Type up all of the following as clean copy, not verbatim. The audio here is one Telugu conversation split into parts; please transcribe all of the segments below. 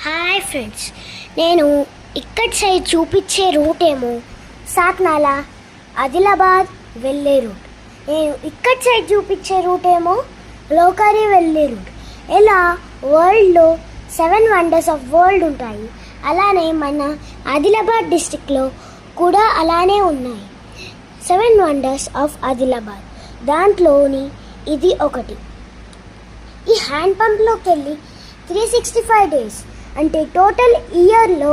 హాయ్ ఫ్రెండ్స్, నేను ఇక్కడ సైడ్ చూపించే రూట్ ఏమో సాత్నాల ఆదిలాబాద్ వెళ్ళే రూట్. నేను ఇక్కడ సైడ్ చూపించే రూట్ ఏమో లోకారి వెళ్ళే రూట్. ఇలా వరల్డ్లో 7 వండర్స్ ఆఫ్ వరల్డ్ ఉంటాయి. అలానే మన ఆదిలాబాద్ డిస్టిక్లో కూడా అలానే ఉన్నాయి 7 వండర్స్ ఆఫ్ ఆదిలాబాద్. దాంట్లోని ఇది ఒకటి. ఈ హ్యాండ్ పంప్లోకి వెళ్ళి 365 డేస్ అంటే టోటల్ ఇయర్లో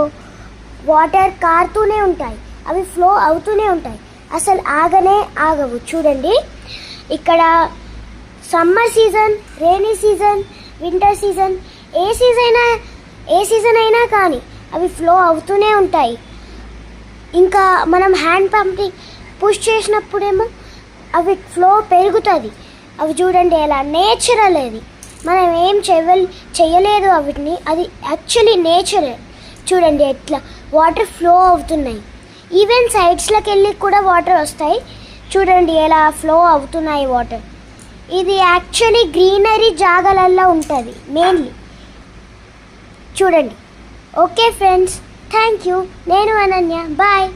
వాటర్ కారుతూనే ఉంటాయి, అవి ఫ్లో అవుతూనే ఉంటాయి, అసలు ఆగనే ఆగవు. చూడండి, ఇక్కడ summer season, rainy season, winter season, ఏ సీజన్ అయినా కానీ అవి ఫ్లో అవుతూనే ఉంటాయి. ఇంకా మనం హ్యాండ్ పంప్ని పుష్ చేసినప్పుడేమో అవి ఫ్లో పెరుగుతుంది. అవి చూడండి ఎలా నేచురల్, అది మనం ఏం చేయలేదు అవిటిని, అది యాక్చువల్లీ నేచరే. చూడండి ఎట్లా వాటర్ ఫ్లో అవుతున్నాయి. ఈవెన్ సైడ్స్లోకి వెళ్ళి కూడా వాటర్ వస్తాయి. చూడండి ఎలా ఫ్లో అవుతున్నాయి వాటర్. ఇది యాక్చువల్లీ గ్రీనరీ జాగాలల్లో ఉంటుంది మెయిన్లీ. చూడండి. Okay friends, thank you. నేను అనన్య, బాయ్.